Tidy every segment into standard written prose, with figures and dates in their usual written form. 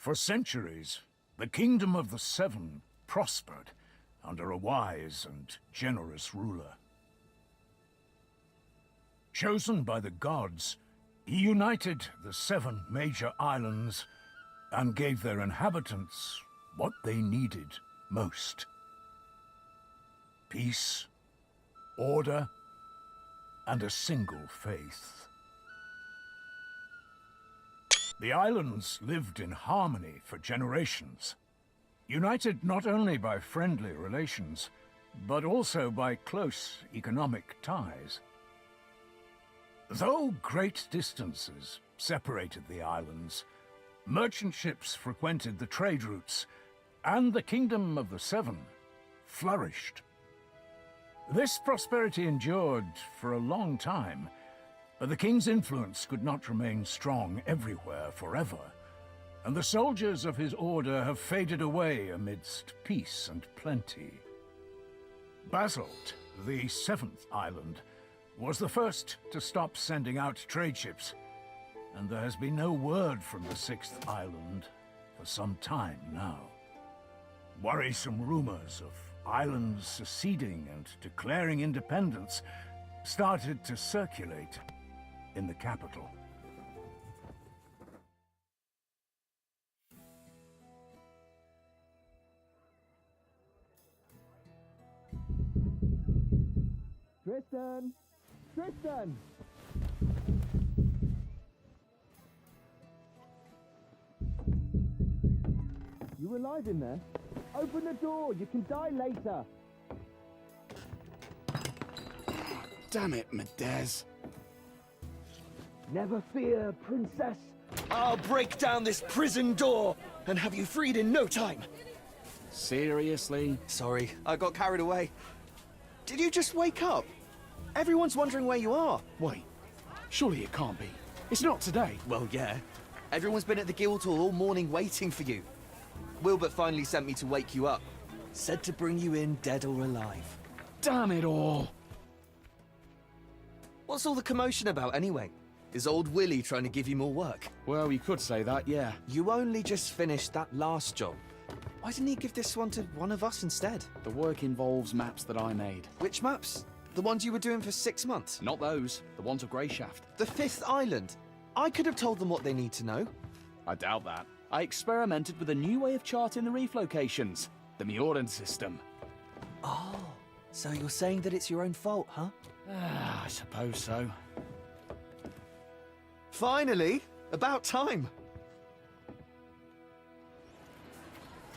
For centuries, the Kingdom of the Seven prospered under a wise and generous ruler. Chosen by the gods, he united the seven major islands and gave their inhabitants what they needed most. Peace, order, and a single faith. The islands lived in harmony for generations, united not only by friendly relations, but also by close economic ties. Though great distances separated the islands, merchant ships frequented the trade routes, and the Kingdom of the Seven flourished. This prosperity endured for a long time, but the king's influence could not remain strong everywhere forever, and the soldiers of his order have faded away amidst peace and plenty. Basalt, the seventh island, was the first to stop sending out trade ships, and there has been no word from the sixth island for some time now. Worrisome rumors of islands seceding and declaring independence started to circulate in the capital. Tristan! Tristan! You alive in there? Open the door, you can die later. Damn it, Medez. Never fear, princess. I'll break down this prison door and have you freed in no time. Seriously? Sorry, I got carried away. Did you just wake up? Everyone's wondering where you are. Wait, surely it can't be. It's not today. Well, yeah. Everyone's been at the Guildhall all morning waiting for you. Wilbert finally sent me to wake you up. Said to bring you in dead or alive. Damn it all. What's all the commotion about anyway? Is old Willie trying to give you more work? Well, you could say that, yeah. You only just finished that last job. Why didn't he give this one to one of us instead? The work involves maps that I made. Which maps? The ones you were doing for 6 months? Not those. The ones of Greyshaft. The fifth island? I could have told them what they need to know. I doubt that. I experimented with a new way of charting the reef locations. The Mjordan system. Oh, so you're saying that it's your own fault, huh? I suppose so. Finally! About time!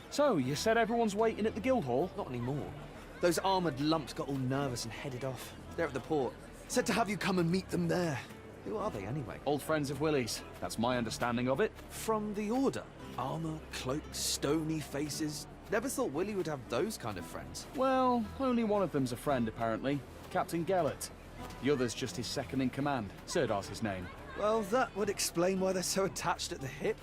So, you said everyone's waiting at the Guildhall? Not anymore. Those armoured lumps got all nervous and headed off. They're at the port. Said to have you come and meet them there. Who are they anyway? Old friends of Willie's. That's my understanding of it. From the Order? Armour, cloak, stony faces. Never thought Willie would have those kind of friends. Well, only one of them's a friend, apparently. Captain Gellert. The other's just his second in command. Sirdar's his name. Well, that would explain why they're so attached at the hip.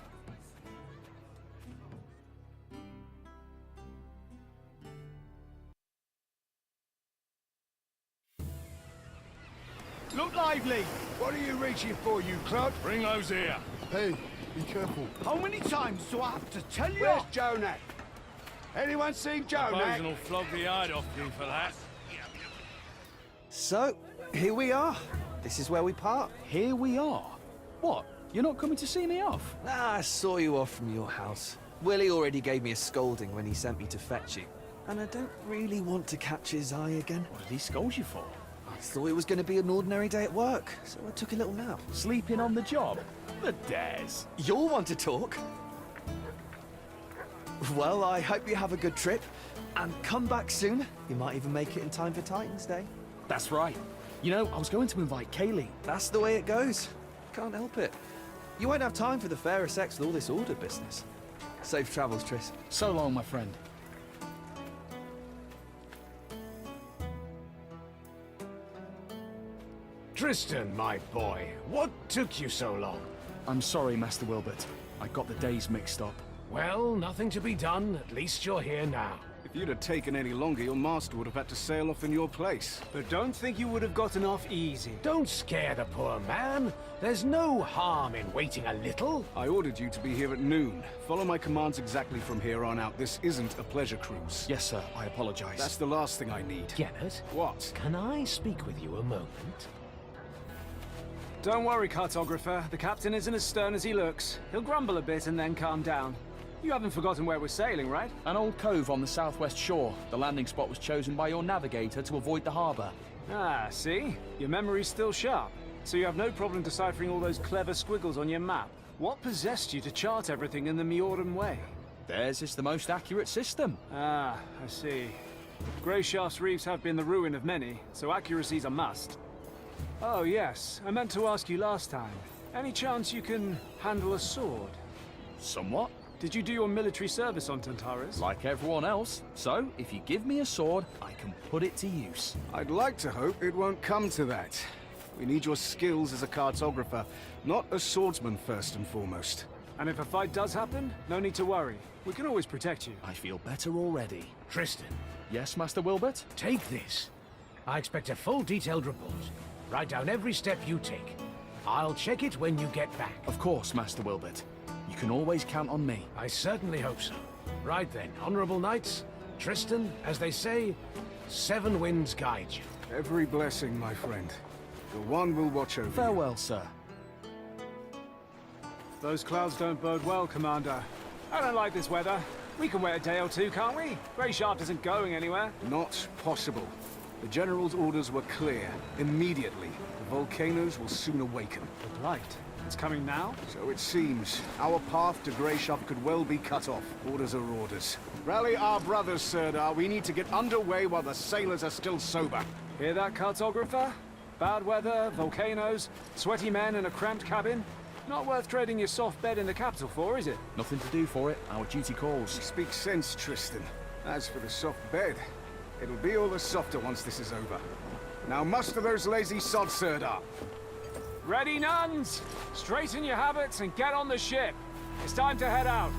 Look lively! What are you reaching for, you clod? Bring those here. Hey, be careful. How many times do I have to tell you? Where's Jonak? Anyone seen Jonak? Posen will flog the hide off you for that. So, here we are. This is where we part. Here we are. What? You're not coming to see me off? I saw you off from your house. Willie already gave me a scolding when he sent me to fetch you. And I don't really want to catch his eye again. What did he scold you for? I thought it was going to be an ordinary day at work, so I took a little nap. Sleeping on the job? The dares. You'll want to talk. Well, I hope you have a good trip. And come back soon. You might even make it in time for Titan's Day. That's right. You know, I was going to invite Kaylee. That's the way it goes. Can't help it. You won't have time for the fairer sex with all this order business. Safe travels, Tris. So long, my friend. Tristan, my boy, what took you so long? I'm sorry, Master Wilbert. I got the days mixed up. Well, nothing to be done. At least you're here now. If you'd have taken any longer, your master would have had to sail off in your place. But don't think you would have gotten off easy. Don't scare the poor man. There's no harm in waiting a little. I ordered you to be here at noon. Follow my commands exactly from here on out. This isn't a pleasure cruise. Yes, sir. I apologize. That's the last thing I need. Gellert, What? can I speak with you a moment? Don't worry, cartographer. The captain isn't as stern as he looks. He'll grumble a bit and then calm down. You haven't forgotten where we're sailing, right? An old cove on the southwest shore. The landing spot was chosen by your navigator to avoid the harbor. Ah, see? Your memory's still sharp. So you have no problem deciphering all those clever squiggles on your map. What possessed you to chart everything in the Mjordan way? Theirs is the most accurate system. Ah, I see. Greyshaft's reefs have been the ruin of many, so accuracy's a must. Oh yes, I meant to ask you last time. Any chance you can handle a sword? Somewhat. Did you do your military service on Tantarus? Like everyone else. So, if you give me a sword, I can put it to use. I'd like to hope it won't come to that. We need your skills as a cartographer, not a swordsman first and foremost. And if a fight does happen, no need to worry. We can always protect you. I feel better already. Tristan, Yes, Master Wilbert? take this. I expect a full detailed report. Write down every step you take. I'll check it when you get back. Of course, Master Wilbert. You can always count on me. I certainly hope so. Right then, honorable knights. Tristan, as they say, 7 winds guide you. Every blessing, my friend. The one will watch over you. Farewell, sir. Those clouds don't bode well, Commander. I don't like this weather. We can wait a day or two, can't we? Greyshaft isn't going anywhere. Not possible. The General's orders were clear. Immediately. The volcanoes will soon awaken. The light. It's coming now? So it seems. Our path to Greyshaft could well be cut off. Orders are orders. Rally our brothers, Sirdar. We need to get underway while the sailors are still sober. Hear that, cartographer? Bad weather, volcanoes, sweaty men in a cramped cabin. Not worth trading your soft bed in the capital for, is it? Nothing to do for it. Our duty calls. Speak sense, Tristan. As for the soft bed, it'll be all the softer once this is over. Now muster those lazy sods, Sirdar. Ready, nuns? Straighten your habits and get on the ship. It's time to head out.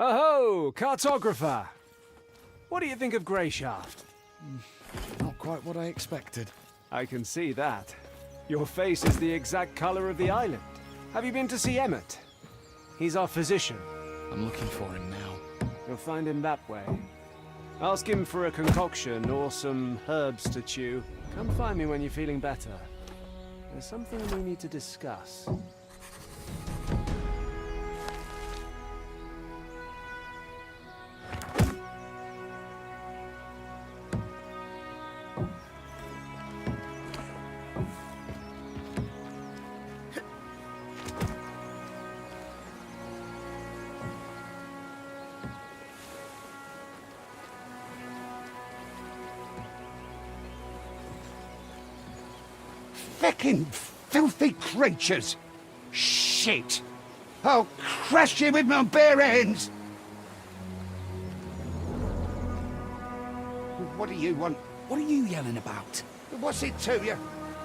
Oh, cartographer! What do you think of Greyshaft? Not quite what I expected. I can see that. Your face is the exact color of the island. Have you been to see Emmett? He's our physician. I'm looking for him now. You'll find him that way. Ask him for a concoction or some herbs to chew. Come find me when you're feeling better. There's something we need to discuss. Feckin' filthy creatures! Shit! I'll crush you with my bare hands! What do you want? What are you yelling about? What's it to you?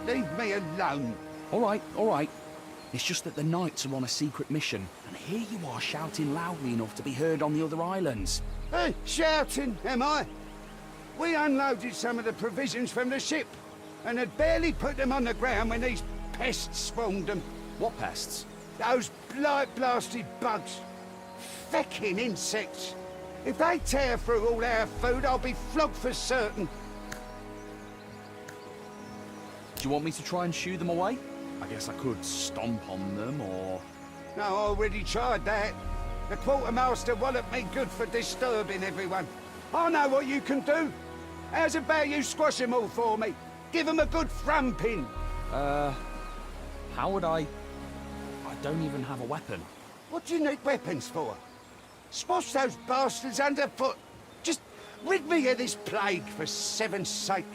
Leave me alone. All right. It's just that the knights are on a secret mission, and here you are shouting loudly enough to be heard on the other islands. Hey, shouting, am I? We unloaded some of the provisions from the ship, and had barely put them on the ground when these pests swarmed them. What pests? Those blight-blasted bugs. Feckin' insects. If they tear through all our food, I'll be flogged for certain. Do you want me to try and shoo them away? I guess I could stomp on them, or... No, I already tried that. The quartermaster walloped me good for disturbing everyone. I know what you can do. How's about you squash them all for me? Give them a good thumping. How would I don't even have a weapon. What do you need weapons for? Squash those bastards underfoot. Just rid me of this plague, for seven's sake.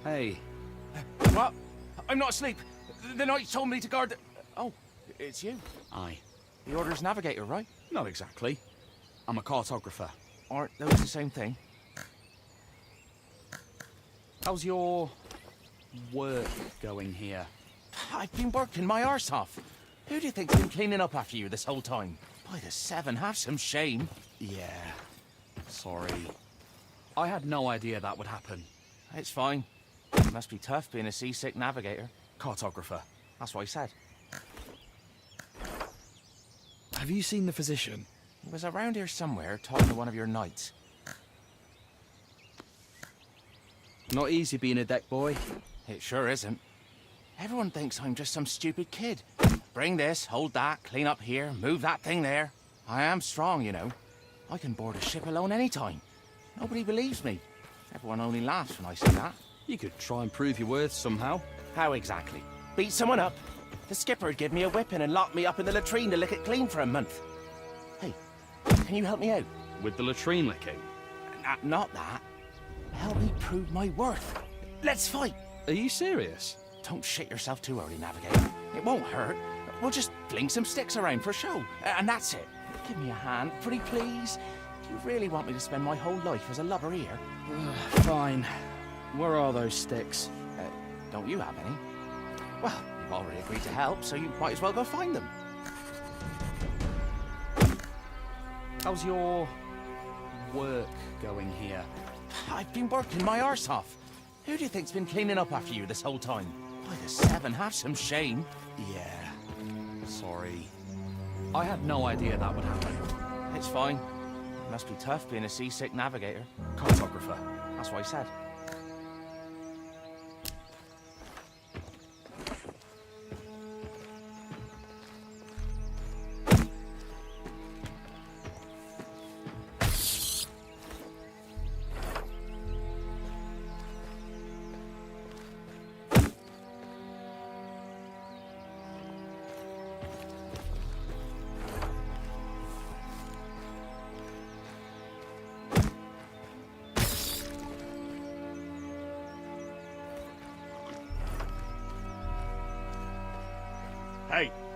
Hey, What? I'm not asleep. The knight told me to guard the... Oh, it's you. aye. The Order's navigator, right? Not exactly. I'm a cartographer. Aren't those the same thing? How's your work going here? I've been working my arse off. Who do you think's been cleaning up after you this whole time? By the seven, have some shame. Yeah, sorry. I had no idea that would happen. It's fine. Must be tough being a seasick navigator. Cartographer. That's what he said. Have you seen the physician? He was around here somewhere talking to one of your knights. Not easy being a deck boy. It sure isn't. Everyone thinks I'm just some stupid kid. Bring this, hold that, clean up here, move that thing there. I am strong, you know. I can board a ship alone anytime. Nobody believes me. Everyone only laughs when I say that. You could try and prove your worth somehow. How exactly? Beat someone up? The skipper'd give me a whipping and lock me up in the latrine to lick it clean for a month. Hey, can you help me out? With the latrine licking? Not that. Help me prove my worth. Let's fight. Are you serious? Don't shit yourself too early, Navigator. It won't hurt. We'll just fling some sticks around for show, and that's it. Give me a hand, pretty please. Do you really want me to spend my whole life as a lubber here? Fine. Where are those sticks? Don't you have any? Well, you've already agreed to help, so you might as well go find them. How's your work going here? I've been working my arse off. Who do you think's been cleaning up after you this whole time? By the seven, have some shame. Yeah, sorry. I had no idea that would happen. It's fine. Must be tough being a seasick navigator. Cartographer. That's what he said.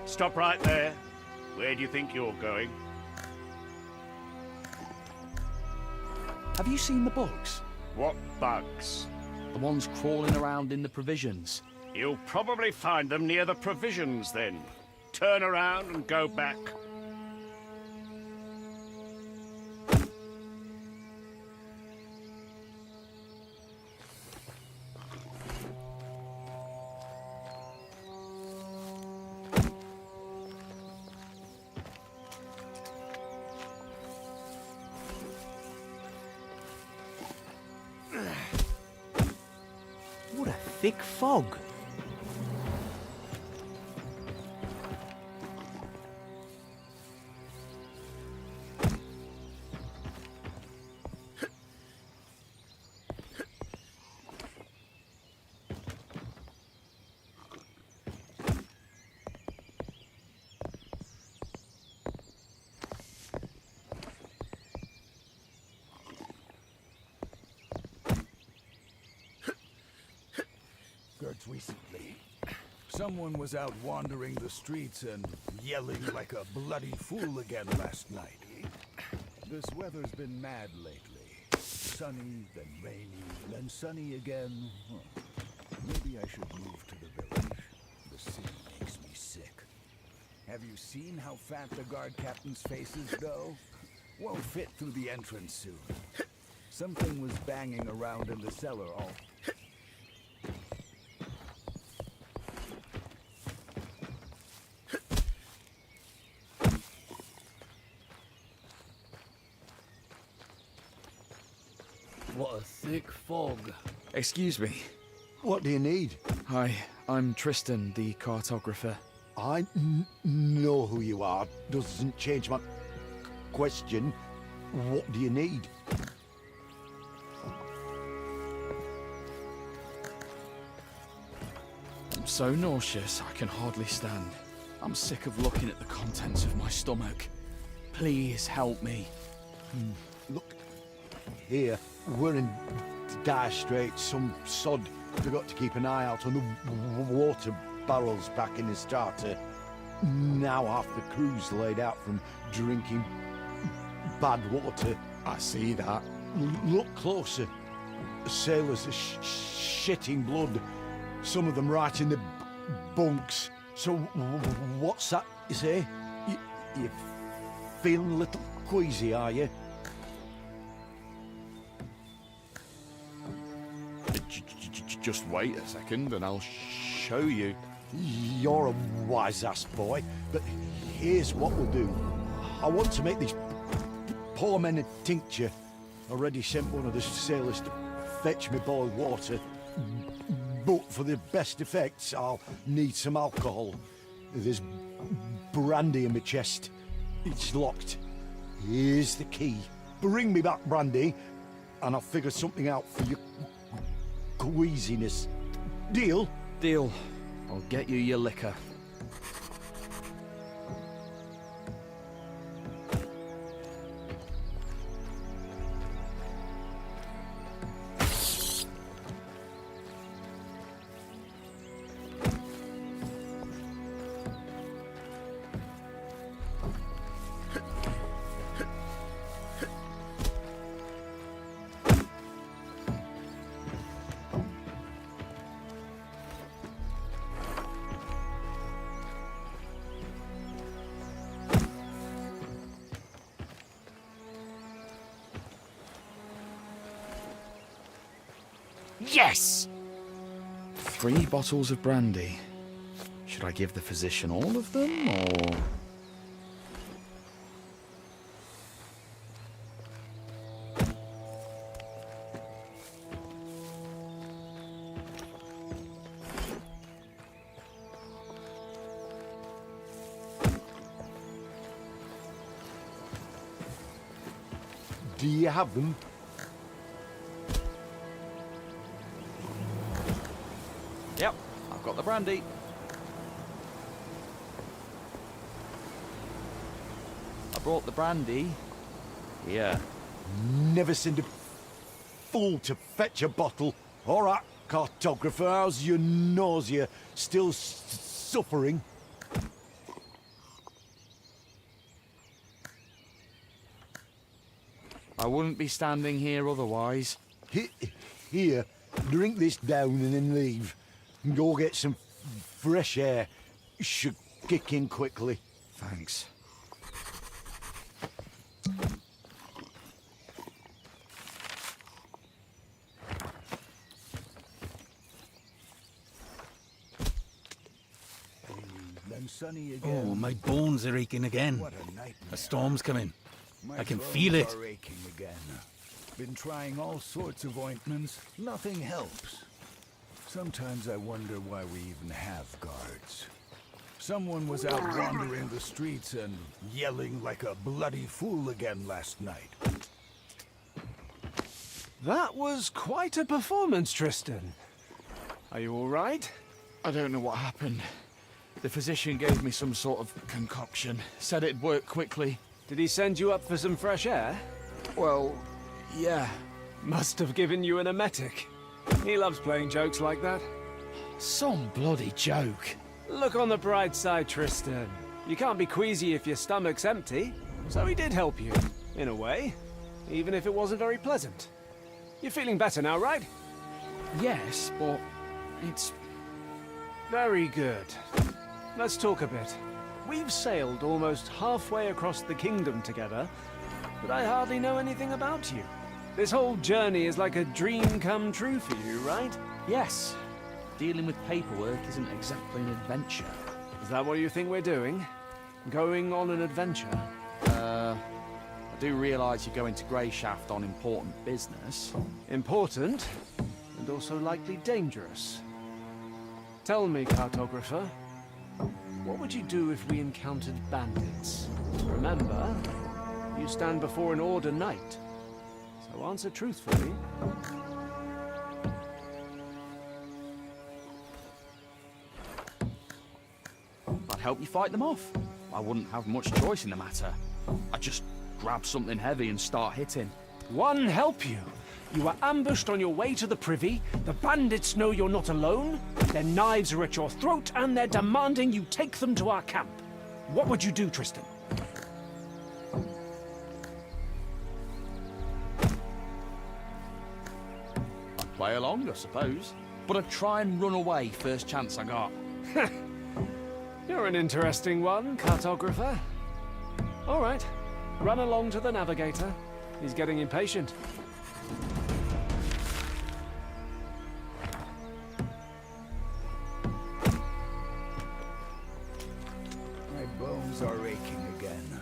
Stop right there. Where do you think you're going? Have you seen the bugs? What bugs? The ones crawling around in the provisions. You'll probably find them near the provisions then. Turn around and go back. What a thick fog. Recently, someone was out wandering the streets and yelling like a bloody fool again last night. This weather's been mad lately. Sunny, then rainy, then sunny again. Huh. Maybe I should move to the village. The city makes me sick. Have you seen how fat the guard captain's faces go? Won't fit through the entrance soon. Something was banging around in the cellar all... What a thick fog. Excuse me. What do you need? Hi, I'm Tristan, the cartographer. I know who you are. Doesn't change my question. What do you need? I'm so nauseous I can hardly stand. I'm sick of looking at the contents of my stomach. Please help me. Look, here, we're in dire straits. Some sod forgot to keep an eye out on the water barrels back in his starter. Now half the crew's laid out from drinking bad water. I see that. Look closer. Sailors are shitting blood. Some of them right in the bunks. So what's that you say? You feeling a little queasy, are you? Just wait a second and I'll show you. You're a wise-ass boy, but here's what we'll do. I want to make these poor men a tincture. Already sent one of the sailors to fetch me boiled water. But for the best effects, I'll need some alcohol. There's brandy in my chest. It's locked. Here's the key. Bring me back brandy, and I'll figure something out for your queasiness. Deal? Deal. I'll get you your liquor. Yes! 3 bottles of brandy. Should I give the physician all of them, or...? Do you have them? Yep, I've got the brandy. I brought the brandy. Here. Never send a fool to fetch a bottle. All right, cartographer, how's your nausea? Still suffering? I wouldn't be standing here otherwise. Here, drink this down and then leave. And go get some fresh air. Should kick in quickly. Thanks. Then sunny again. Oh, my bones are aching again. What a nightmare. A storm's coming. My I can bones feel it. are aching again. Been trying all sorts of ointments. Nothing helps. Sometimes I wonder why we even have guards. Someone was out wandering the streets and yelling like a bloody fool again last night. That was quite a performance, Tristan. Are you all right? I don't know what happened. The physician gave me some sort of concoction. Said it'd work quickly. Did he send you up for some fresh air? Well, yeah. Must have given you an emetic. He loves playing jokes like that. Some bloody joke. Look on the bright side, Tristan. You can't be queasy if your stomach's empty. So he did help you, in a way. Even if it wasn't very pleasant. You're feeling better now, right? Yes, but it's... Very good. Let's talk a bit. We've sailed almost halfway across the kingdom together, but I hardly know anything about you. This whole journey is like a dream come true for you, right? Yes. Dealing with paperwork isn't exactly an adventure. Is that what you think we're doing? Going on an adventure? I do realise you're going to Greyshaft on important business. Important, and also likely dangerous. Tell me, cartographer, what would you do if we encountered bandits? Remember, you stand before an order knight, so answer truthfully. I'd help you fight them off. I wouldn't have much choice in the matter. I'd just grab something heavy and start hitting. One help you. You are ambushed on your way to the privy. The bandits know you're not alone. Their knives are at your throat, and they're demanding you take them to our camp. What would you do, Tristan? I'd play along, I suppose. But I'd try and run away first chance I got. You're an interesting one, cartographer. All right, run along to the navigator. He's getting impatient. My bones are aching again.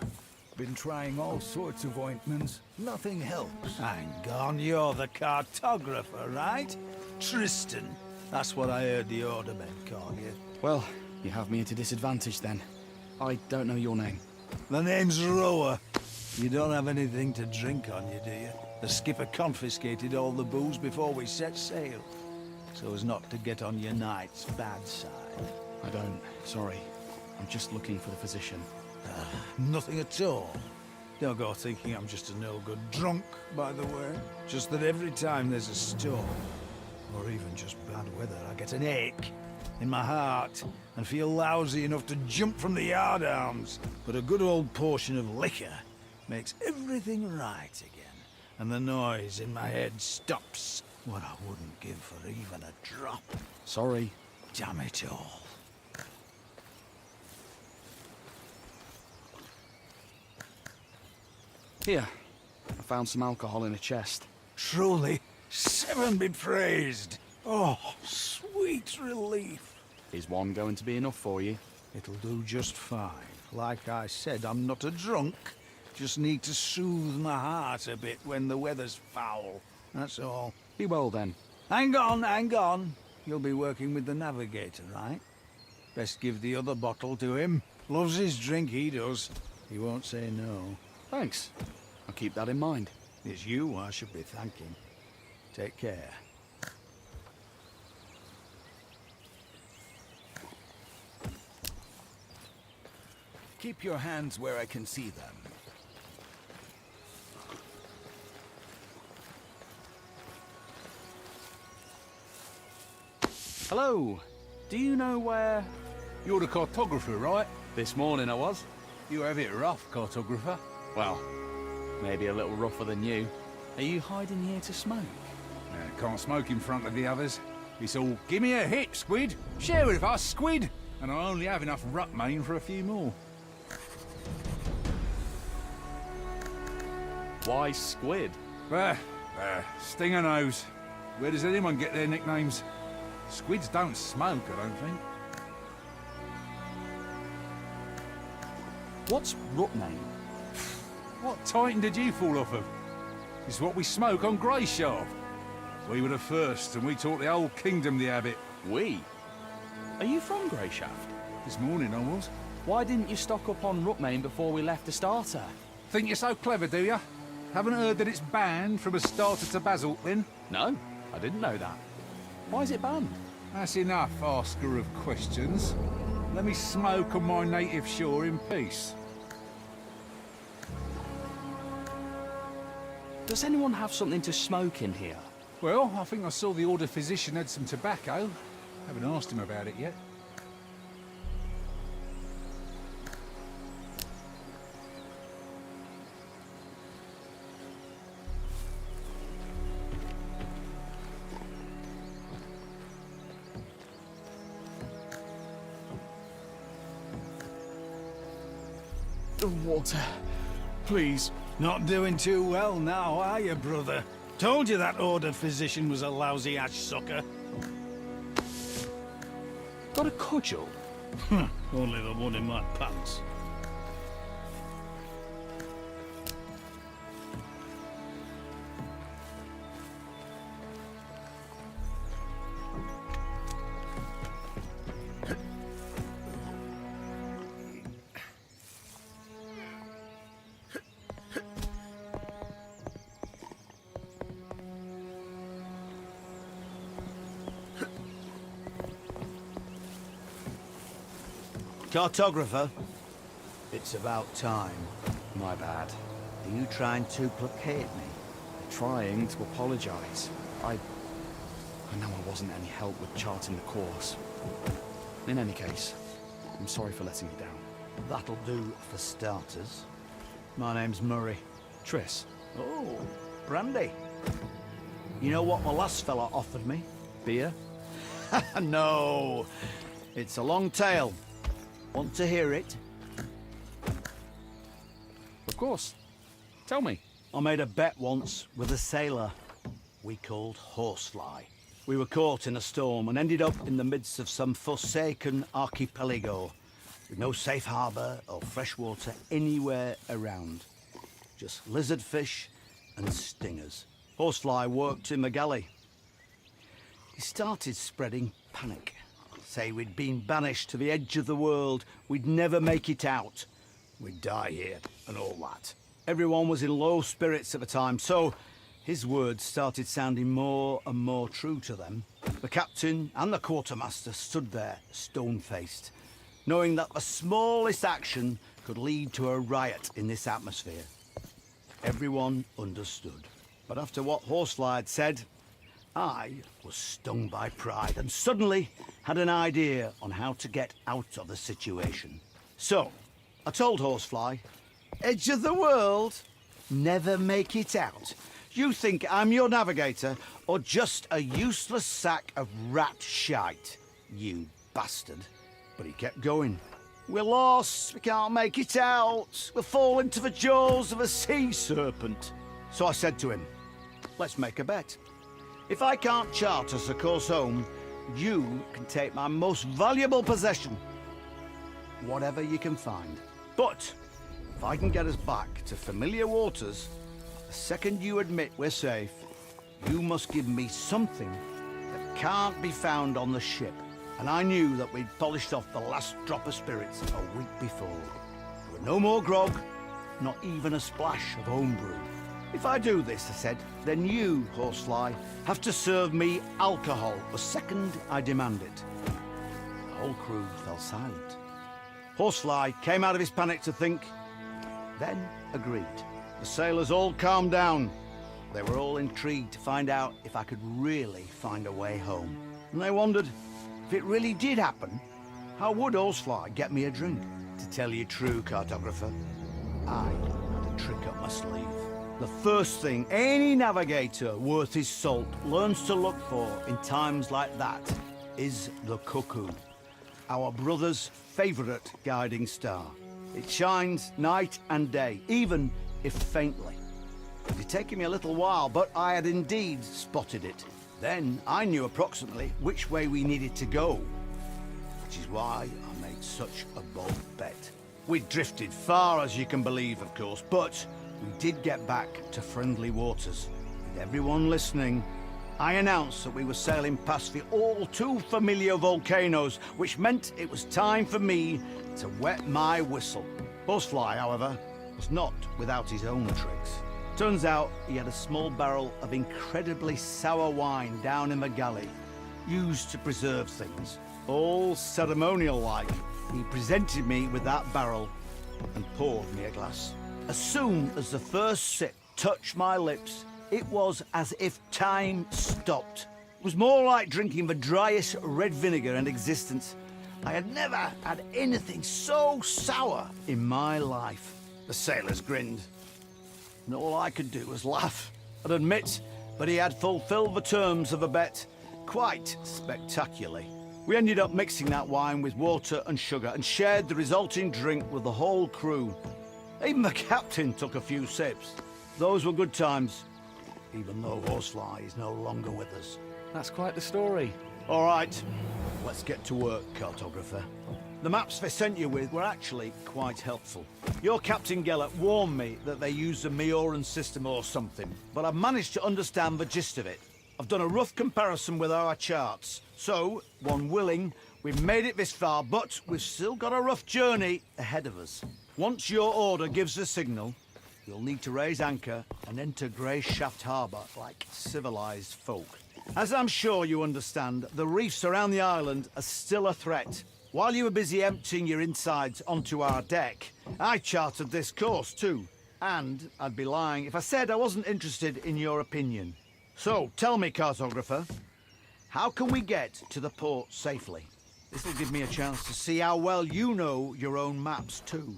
Been trying all sorts of ointments. Nothing helps. Hang on, you're the cartographer, right? Tristan. That's what I heard the ordermen call you. Well, you have me at a disadvantage then. I don't know your name. The name's Rower. You don't have anything to drink on you, do you? The skipper confiscated all the booze before we set sail, so as not to get on your knight's bad side. I don't. Sorry. I'm just looking for the physician. Nothing at all. Don't go thinking I'm just a no-good drunk, by the way. Just that every time there's a storm, or even just bad weather, I get an ache in my heart and feel lousy enough to jump from the yardarms. But a good old portion of liquor makes everything right again, and the noise in my head stops. What I wouldn't give for even a drop. Sorry. Damn it all. Here. I found some alcohol in a chest. Truly, 7 be praised. Oh, sweet relief. Is one going to be enough for you? It'll do just fine. Like I said, I'm not a drunk. Just need to soothe my heart a bit when the weather's foul. That's all. Be well then. Hang on, hang on. You'll be working with the navigator, right? Best give the other bottle to him. Loves his drink, he does. He won't say no. Thanks. I'll keep that in mind. It's you I should be thanking. Take care. Keep your hands where I can see them. Hello. Do you know where... You're the cartographer, right? This morning I was. You have it rough, cartographer. Well, Maybe a little rougher than you. Are you hiding here to smoke? Can't smoke in front of the others. It's all, give me a hit, Squid. Share with us, Squid. And I only have enough rutmain for a few more. Why squid? Stinger nose. Where does anyone get their nicknames? Squids don't smoke, I don't think. What's rutmain? What titan did you fall off of? It's what we smoke on Greyshaft. We were the first, and we taught the whole kingdom the habit. We? Are you from Greyshaft? This morning I was. Why didn't you stock up on rutmain before we left the starter? Think you're so clever, do ya? Haven't heard that it's banned from a starter to basalt, then? No, I didn't know that. Why is it banned? That's enough, asker of questions. Let me smoke on my native shore in peace. Does anyone have something to smoke in here? Well, I think I saw the Order physician had some tobacco. Haven't asked him about it yet. The water. Please. Not doing too well now, are you, brother? Told you that Order physician was a lousy ash sucker. Got a cudgel? Only the one in my pants. Cartographer, it's about time. My bad. Are you trying to placate me? Trying to apologise. I know I wasn't any help with charting the course. In any case, I'm sorry for letting you down. That'll do for starters. My name's Murray. Triss. Oh, brandy. You know what my last fella offered me? Beer? No, it's a long tale. Want to hear it? Of course. Tell me. I made a bet once with a sailor we called Horsefly. We were caught in a storm and ended up in the midst of some forsaken archipelago with no safe harbour or fresh water anywhere around. Just lizardfish and stingers. Horsefly worked in the galley. He started spreading panic. Say we'd been banished to the edge of the world, we'd never make it out. We'd die here and all that. Everyone was in low spirits at the time, so his words started sounding more and more true to them. The captain and the quartermaster stood there, stone-faced, knowing that the smallest action could lead to a riot in this atmosphere. Everyone understood. But after what Horsefly had said, I was stung by pride and suddenly had an idea on how to get out of the situation. So, I told Horsefly, edge of the world, never make it out. You think I'm your navigator or just a useless sack of rat shite, you bastard. But he kept going. We're lost, we can't make it out. We'll fall into the jaws of a sea serpent. So I said to him, let's make a bet. If I can't chart us a course home, you can take my most valuable possession. Whatever you can find. But if I can get us back to familiar waters, the second you admit we're safe, you must give me something that can't be found on the ship. And I knew that we'd polished off the last drop of spirits a week before. There were no more grog, not even a splash of homebrew. If I do this, I said, then you, Horsefly, have to serve me alcohol the second I demand it. The whole crew fell silent. Horsefly came out of his panic to think, then agreed. The sailors all calmed down. They were all intrigued to find out if I could really find a way home. And they wondered, if it really did happen, how would Horsefly get me a drink? To tell you true, cartographer, I trick up my sleeve. The first thing any navigator worth his salt learns to look for in times like that is the cuckoo, our brother's favourite guiding star. It shines night and day, even if faintly. It had taken me a little while, but I had indeed spotted it. Then I knew approximately which way we needed to go, which is why I made such a bold bet. We'd drifted far, as you can believe, of course, but we did get back to friendly waters. With everyone listening, I announced that we were sailing past the all too familiar volcanoes, which meant it was time for me to wet my whistle. Horsefly, however, was not without his own tricks. Turns out he had a small barrel of incredibly sour wine down in the galley, used to preserve things. All ceremonial-like, he presented me with that barrel and poured me a glass. As soon as the first sip touched my lips, it was as if time stopped. It was more like drinking the driest red vinegar in existence. I had never had anything so sour in my life. The sailors grinned, and all I could do was laugh and admit that he had fulfilled the terms of the bet quite spectacularly. We ended up mixing that wine with water and sugar and shared the resulting drink with the whole crew. Even the captain took a few sips. Those were good times, even though Horsefly is no longer with us. That's quite the story. All right, let's get to work, cartographer. The maps they sent you with were actually quite helpful. Your Captain Gellert warned me that they used a Mioran system or something, but I've managed to understand the gist of it. I've done a rough comparison with our charts, so, one willing, we've made it this far, but we've still got a rough journey ahead of us. Once your order gives the signal, you'll need to raise anchor and enter Grey Shaft Harbour like civilized folk. As I'm sure you understand, the reefs around the island are still a threat. While you were busy emptying your insides onto our deck, I charted this course too. And I'd be lying if I said I wasn't interested in your opinion. So, tell me, cartographer, how can we get to the port safely? This'll give me a chance to see how well you know your own maps too.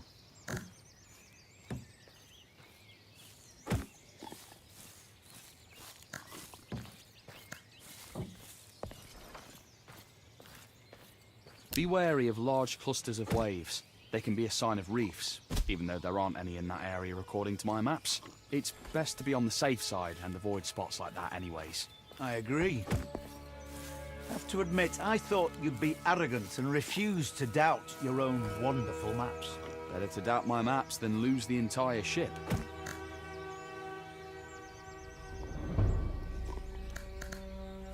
Be wary of large clusters of waves. They can be a sign of reefs, even though there aren't any in that area according to my maps. It's best to be on the safe side and avoid spots like that anyways. I agree. I have to admit, I thought you'd be arrogant and refuse to doubt your own wonderful maps. Better to doubt my maps than lose the entire ship.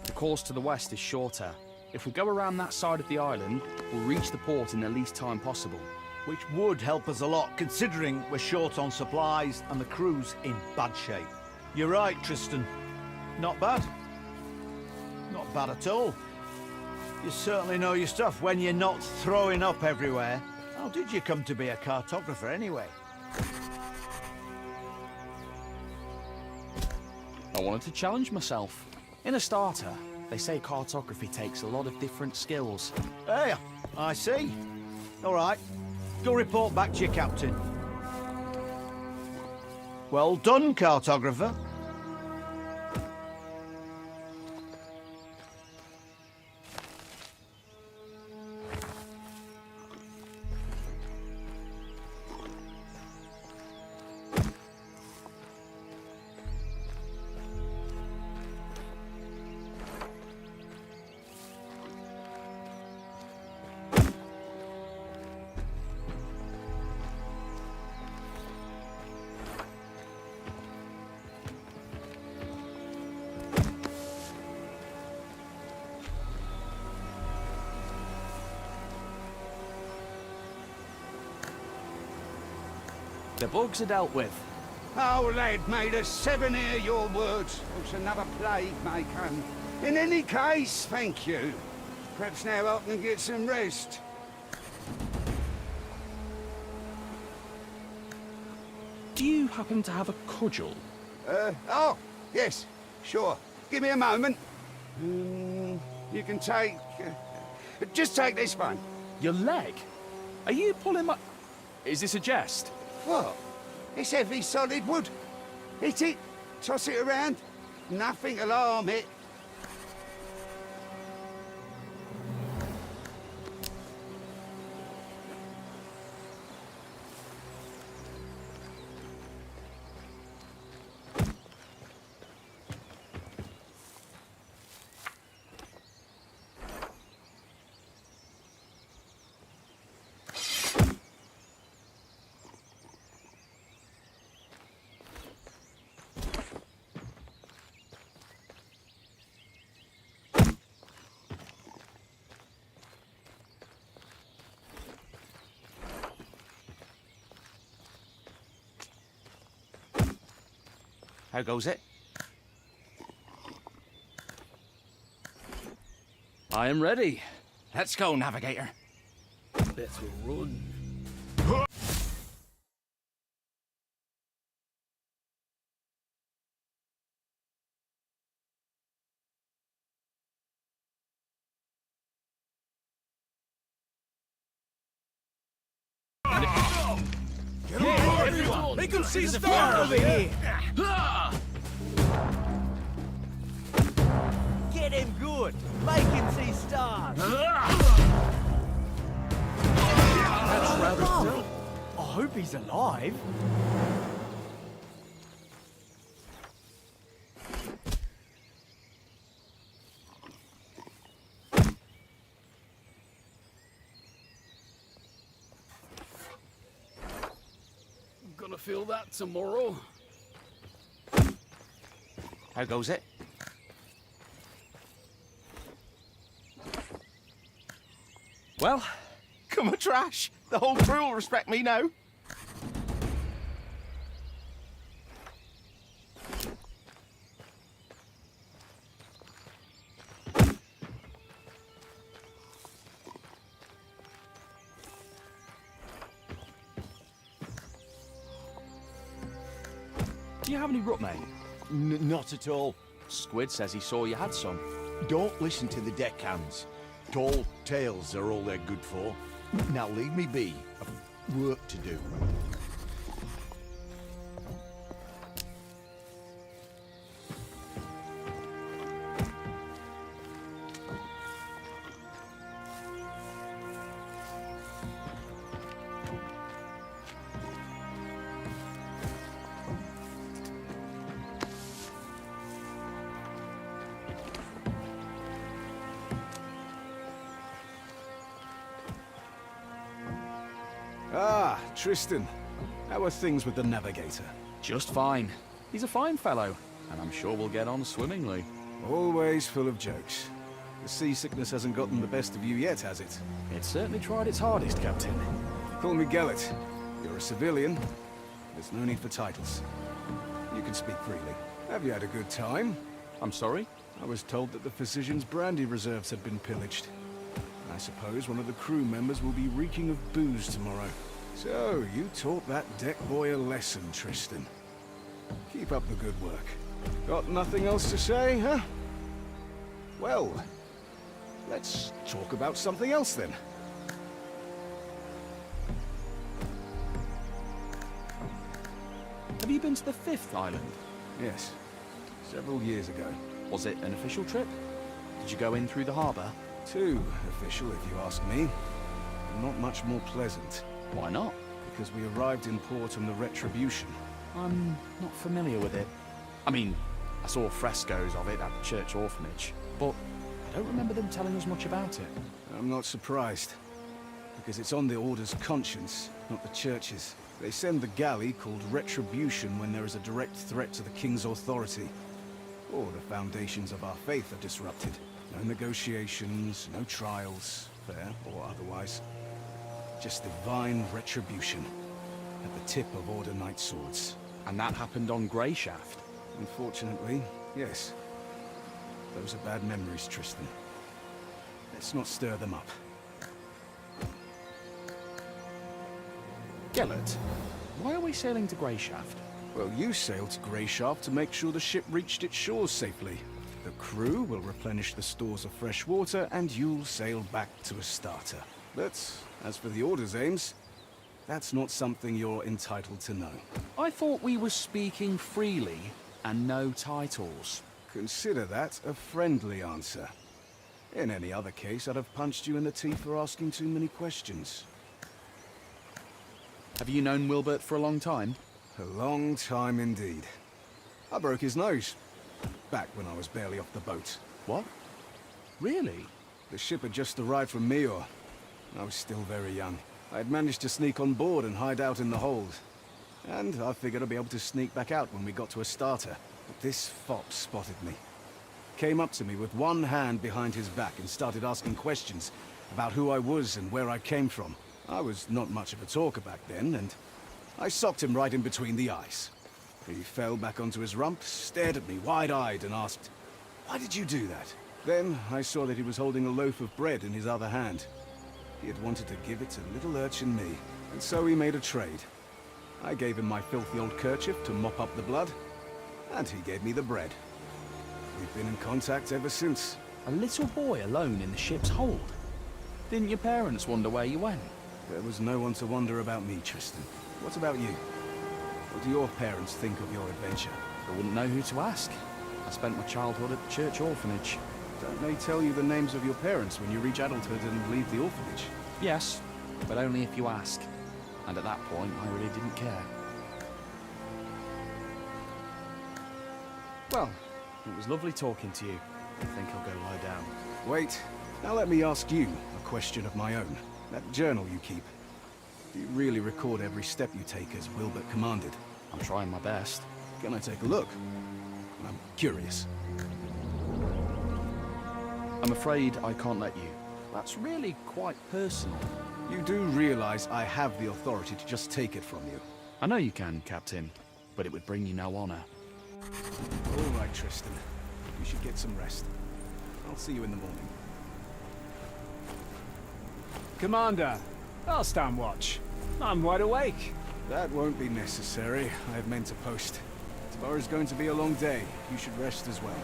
The course to the west is shorter. If we go around that side of the island, we'll reach the port in the least time possible. Which would help us a lot, considering we're short on supplies and the crew's in bad shape. You're right, Tristan. Not bad. Not bad at all. You certainly know your stuff when you're not throwing up everywhere. How did you come to be a cartographer anyway? I wanted to challenge myself. In a starter, they say cartography takes a lot of different skills. Hey, I see. All right, go report back to your captain. Well done, cartographer. The bugs are dealt with. Oh, lad, made us 7 hear your words, else another plague may come. In any case, thank you. Perhaps now I can get some rest. Do you happen to have a cudgel? Oh, yes, sure. Give me a moment. You can take... just take this one. Your leg? Are you pulling my... Is this a jest? What? It's heavy, solid wood. Hit it, toss it around. Nothing'll harm it. How goes it? I am ready. Let's go, navigator. Let's run. Everyone, make them see the fire over here! Get him good! Make him see stars! That's rather I hope he's alive. Gonna feel that tomorrow. How goes it? Well, come on, trash. The whole crew will respect me now. Do you have any root, mate? Not at all. Squid says he saw you had some. Don't listen to the deckhands. Tall tales are all they're good for. Now leave me be. I've work to do. Ah, Tristan. How are things with the navigator? Just fine. He's a fine fellow, and I'm sure we'll get on swimmingly. Always full of jokes. The seasickness hasn't gotten the best of you yet, has it? It certainly tried its hardest, Captain. Call me Gellet. You're a civilian. There's no need for titles. You can speak freely. Have you had a good time? I'm sorry? I was told that the physician's brandy reserves had been pillaged. I suppose one of the crew members will be reeking of booze tomorrow. So, you taught that deck boy a lesson, Tristan. Keep up the good work. Got nothing else to say, huh? Well, let's talk about something else then. Have you been to the 5th island? Yes, several years ago. Was it an official trip? Did you go in through the harbour? Too official, if you ask me. Not much more pleasant. Why not? Because we arrived in port on the Retribution. I'm not familiar with it. I mean, I saw frescoes of it at the church orphanage, but I don't remember them telling us much about it. I'm not surprised. Because it's on the Order's conscience, not the Church's. They send the galley called Retribution when there is a direct threat to the King's authority. Or the foundations of our faith are disrupted. No negotiations, no trials, fair or otherwise. Just divine retribution at the tip of Order Knight swords. And that happened on Greyshaft? Unfortunately, yes. Those are bad memories, Tristan. Let's not stir them up. Gellet, why are we sailing to Greyshaft? Well, you sailed to Greyshaft to make sure the ship reached its shores safely. The crew will replenish the stores of fresh water, and you'll sail back to Astarte. But as for the Order's aims, That's not something you're entitled to know. I thought we were speaking freely and no titles. Consider that a friendly answer. In any other case, I'd have punched you in the teeth for asking too many questions. Have you known Wilbert for a long time? A long time indeed. I broke his nose. Back when I was barely off the boat. What? Really? The ship had just arrived from Mior. I was still very young. I had managed to sneak on board and hide out in the hold. And I figured I'd be able to sneak back out when we got to a starter. But this fop spotted me. Came up to me with one hand behind his back and started asking questions about who I was and where I came from. I was not much of a talker back then, and I socked him right in between the eyes. He fell back onto his rump, stared at me wide-eyed and asked, "Why did you do that?" Then I saw that he was holding a loaf of bread in his other hand. He had wanted to give it to little urchin me, and so we made a trade. I gave him my filthy old kerchief to mop up the blood, and he gave me the bread. We've been in contact ever since. A little boy alone in the ship's hold? Didn't your parents wonder where you went? There was no one to wonder about me, Tristan. What about you? What do your parents think of your adventure? I wouldn't know who to ask. I spent my childhood at the church orphanage. Don't they tell you the names of your parents when you reach adulthood and leave the orphanage? Yes, but only if you ask. And at that point, I really didn't care. Well, it was lovely talking to you. I think I'll go lie down. Wait. Now let me ask you a question of my own. That journal you keep. Do you really record every step you take as Wilbert commanded? I'm trying my best. Can I take a look? I'm curious. I'm afraid I can't let you. That's really quite personal. You do realize I have the authority to just take it from you. I know you can, Captain, but it would bring you no honor. All right, Tristan. You should get some rest. I'll see you in the morning. Commander, I'll stand watch. I'm wide awake. That won't be necessary. I have men to post. Tomorrow's going to be a long day. You should rest as well.